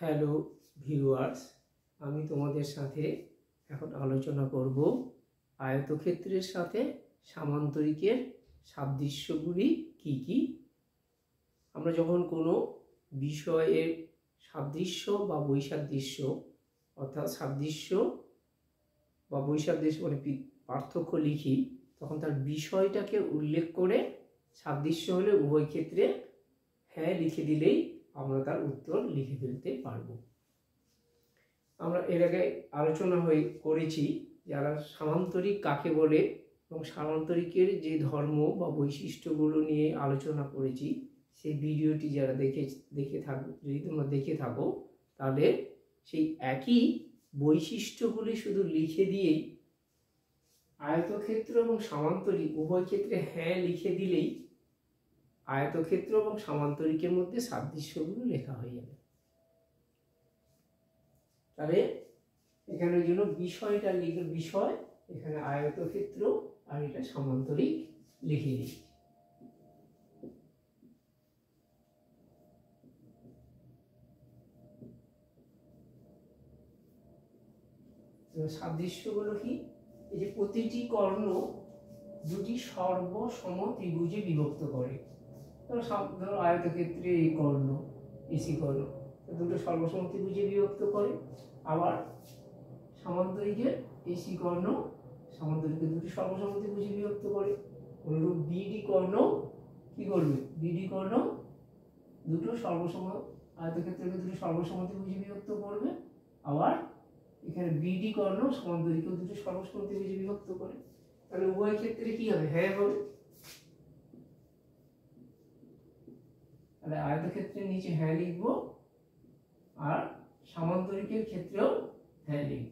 Hello viewers, আমি তোমাদের সাথে এখন আলোচনা করব আয়তক্ষেত্রের সাথে সামান্তরিকের সাদৃশ্যগুলি কি কি। আমরা যখন কোনো বিষয়ের সাদৃশ্য বা বৈসাদৃশ্য অর্থাৎ সাদৃশ্য বা বৈসাদৃশ্য মানে পার্থক্য লিখি, তখন তার বিষয়টাকে উল্লেখ করে সাদৃশ্য হলে উভয় ক্ষেত্রে হ্যাঁ লিখে দিলেই আমরা তার উত্তর লিখে ফেলতে পারবো। আমরা এর আগে আলোচনা করেছি যারা সামান্তরিক কাকে বলে এবং সামান্তরিকের যে ধর্ম বা বৈশিষ্ট্যগুলো নিয়ে আলোচনা করেছি, সেই ভিডিওটি যারা দেখে থাকো, যদি তোমরা দেখে থাকো তাহলে সেই একই বৈশিষ্ট্যগুলি শুধু লিখে দিয়েই আয়তক্ষেত্র এবং সামান্তরিক উভয় ক্ষেত্রে হ্যাঁ লিখে দিলেই আয়তক্ষেত্র এবং সামান্তরিকের মধ্যে সাদৃশ্যগুলো লেখা হয়ে যাবে। তাহলে এখানে ওই জন্য বিষয়টা লিখে বিষয় এখানে আয়তক্ষেত্র আর এটা সামান্তরিক লিখে দিই। সাদৃশ্যগুলো কি? এই যে প্রতিটি কর্ণ দুটি সর্বসম ত্রিভুজে বিভক্ত করে। ধরো আয়তক্ষেত্রে এই কর্ণ এসি কর্ণ দুটো সর্বসম ত্রিভুজে বিভক্ত করে, আবার সামান্তরিকের এসি কর্ণ সামান্তরিকের দুটি সর্বসম ত্রিভুজে বিভক্ত করে। অনুরূপ বিডি কর্ণ কি করবে? বিডি কর্ণ দুটো সর্বসম আয়তক্ষেত্রকে দুটো সর্বসম ত্রিভুজে বিভক্ত করবে, আবার এখানে বিডি কর্ণ সামান্তরিকের দুটো সর্বসম ত্রিভুজে বিভক্ত করে। তাহলে উভয় ক্ষেত্রে কি হবে? হ্যাঁ হবে। তাহলে আয়তক্ষেত্রের নিচে হ্যাঁ লিখবো আর সামান্তরিকের ক্ষেত্রেও হ্যাঁ লিখব।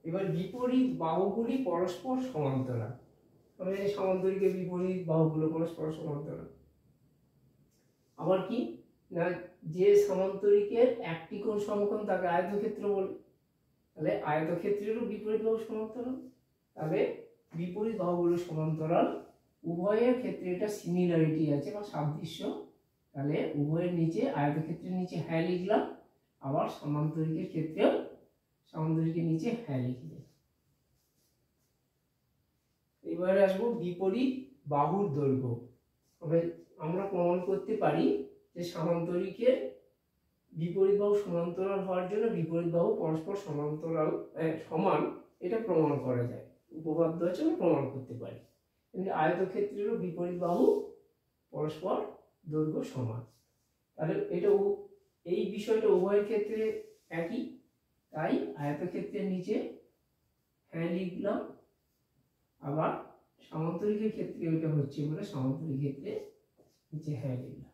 এবার বিপরীত বাহুগুলি পরস্পর সমান্তরাল। আমরা জানি সামান্তরিকের বিপরীত বাহুগুলো পরস্পর সমান্তরাল। আবার কি না, যে সামান্তরিকের একটি কোণ সমকোণ তাকে আয়তক্ষেত্র বলে। তাহলে আয়তক্ষেত্রেরও বিপরীত বাহু সমান্তরাল। তাহলে বিপরীত বাহুগুলো সমান্তরাল, উভয়ের ক্ষেত্রে এটা সিমিলারিটি আছে বা সাদৃশ্য। তাহলে উভয়ের নিচে আয়তক্ষেত্রের নিচে হ্যাঁ লিখলাম, আবার সামান্তরিকের ক্ষেত্রেও সামান্তরিকের নিচে হ্যাঁ লিখলাম। এবারে আসবো বিপরীত বাহুর দৈর্ঘ্য। আমরা প্রমাণ করতে পারি যে সামান্তরিকের বিপরীত বাহু সমান্তরাল হওয়ার জন্য বিপরীত বাহু পরস্পর সমান্তরাল সমান, এটা প্রমাণ করা যায়। উপপাদ্য আছে, আমরা প্রমাণ করতে পারি। কিন্তু আয়তক্ষেত্রেরও বিপরীত বাহু পরস্পর দৈর্ঘ্য সমান। তাহলে এটা এই বিষয়টা উভয়ের ক্ষেত্রে একই, তাই আয়তক্ষেত্রের নিচে হ্যাঁ লিখলাম, আবার সামান্তরিকের ক্ষেত্রে ওইটা হচ্ছে বলে সামান্তরিক ক্ষেত্রে নিচে হ্যাঁ লিখলাম।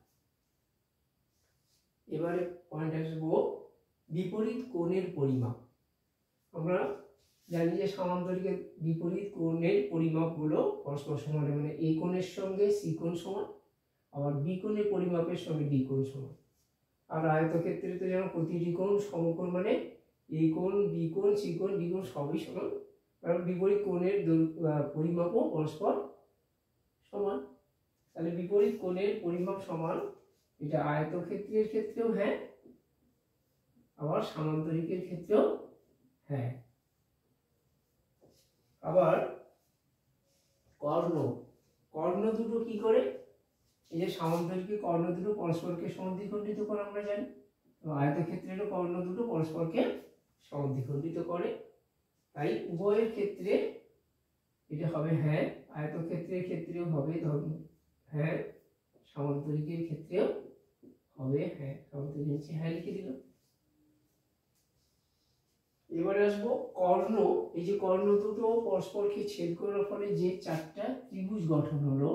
এবারে পয়েন্ট আসবো বিপরীত কোণের পরিমাপ। আমরা জানি যে সামান্তরিকের বিপরীত কোণের পরিমাপগুলো পরস্পর সমান, মানে এই কোণের সঙ্গে সি কোণ সমান, আবার বি কোণের পরিমাপের সঙ্গে ডি কোণ সমান। আর আয়তক্ষেত্রে তো যেমন প্রতিটি কোণ সমকোণ, মানে এই কোণ বি কোণ সি কোণ ডি কোণ সবই সমান, কারণ বিপরীত কোণের পরিমাপও পরস্পর সমান। তাহলে বিপরীত কোণের পরিমাপ সমান, এটা আয়তক্ষেত্রের ক্ষেত্রেও হ্যাঁ, আবার সামান্তরিকের ক্ষেত্রেও হ্যাঁ। আবার কর্ণ কর্ণ দুটো কি করে? এই যে সামান্তরিকের কর্ণ দুটো পরস্পরকে সমদ্বিখণ্ডিত করে আমরা জানি, আয়তক্ষেত্রেরও কর্ণ দুটো পরস্পরকে সমদ্বিখণ্ডিত করে। তাই উভয়ের ক্ষেত্রে এটা হবে হ্যাঁ, আয়তক্ষেত্রের ক্ষেত্রেও হবে হ্যাঁ, সামান্তরিকের ক্ষেত্রেও হবে হ্যাঁ। সামান্তরিকের নিচে হ্যাঁ লিখে দিলাম। এবারে আসবো কর্ণ। এই যে কর্ণ দুটো পরস্পরকে ছেদ করার ফলে যে চারটা ত্রিভুজ গঠন হলো,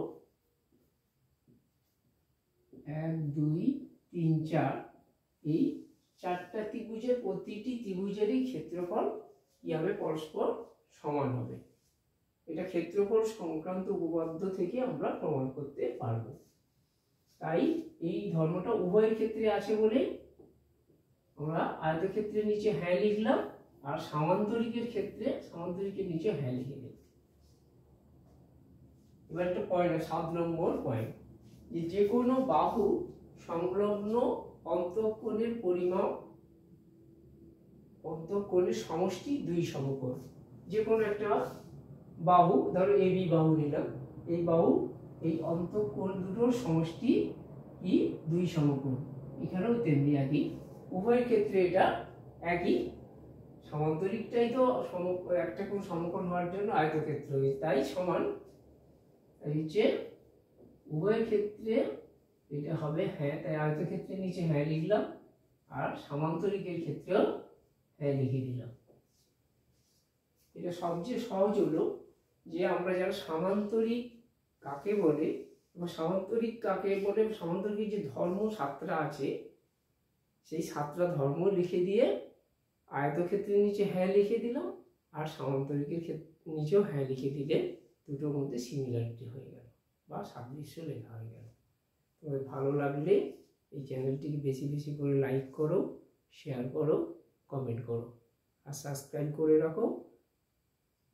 1 2 3 4, এই চারটা ত্রিভুজের প্রতিটি ত্রিভুজেরই ক্ষেত্রফল কি হবে? পরস্পর সমান হবে। এটা ক্ষেত্রফল সংক্রান্ত উপপাদ্য থেকে আমরা প্রমাণ করতে পারবো। তাই এই ধর্মটা উভয়ের ক্ষেত্রে আছে বলে আমরা আয়তক্ষেত্রের নিচে হ্যাঁ লিখলাম, আর সামান্তরিকের ক্ষেত্রে সামান্তরিকের নিচে হ্যাঁ লিখে দিলাম। এবার একটা পয়েন্ট, 7 নম্বর পয়েন্ট, যে কোনো বাহু সংলগ্ন অন্তঃকোণের পরিমাপ, অন্তঃকোণের সমষ্টি দুই সমকোণ। যে কোনো একটা বাহু, ধরো এবি বাহু নিলাম, এই বাহু এই অন্তঃকোণ দুটোর সমষ্টি কি দুই সমকোণ। এখানেও তেমনি একই, উভয় ক্ষেত্রে এটা একই। সমান্তরিকটাই তো একটা কোণ সমকোণ হওয়ার জন্য আয়তক্ষেত্র, তাই সমান। এই হচ্ছে উভয় ক্ষেত্রে এটা হবে হ্যাঁ, তাই আয়তক্ষেত্রের নিচে হ্যাঁ লিখলাম, আর সমান্তরিকের ক্ষেত্রেও হ্যাঁ লিখে দিলাম। এটা সবচেয়ে সহজ হলো যে আমরা যারা সামান্তরিক কাকে বলে বা সামান্তরিক কাকে বলে, সামান্তরিকের যে ধর্ম সাতটা আছে সেই সাতটা ধর্ম লিখে দিয়ে আয়তক্ষেত্রের নিচে হ্যাঁ লিখে দিলাম, আর সামান্তরিকের নিচেও হ্যাঁ লিখে দিলে দুটোর মধ্যে সিমিলারিটি হয়ে গেল বা সাদৃশ্য লেখা হয়ে গেল। তোমাদের ভালো লাগলে এই চ্যানেলটিকে বেশি বেশি করে লাইক করো, শেয়ার করো, কমেন্ট করো, আর সাবস্ক্রাইব করে রাখো।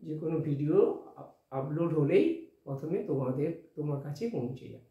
যে কোনো ভিডিও আপলোড হলেই প্রথমে তোমার কাছে পৌঁছে যাবে।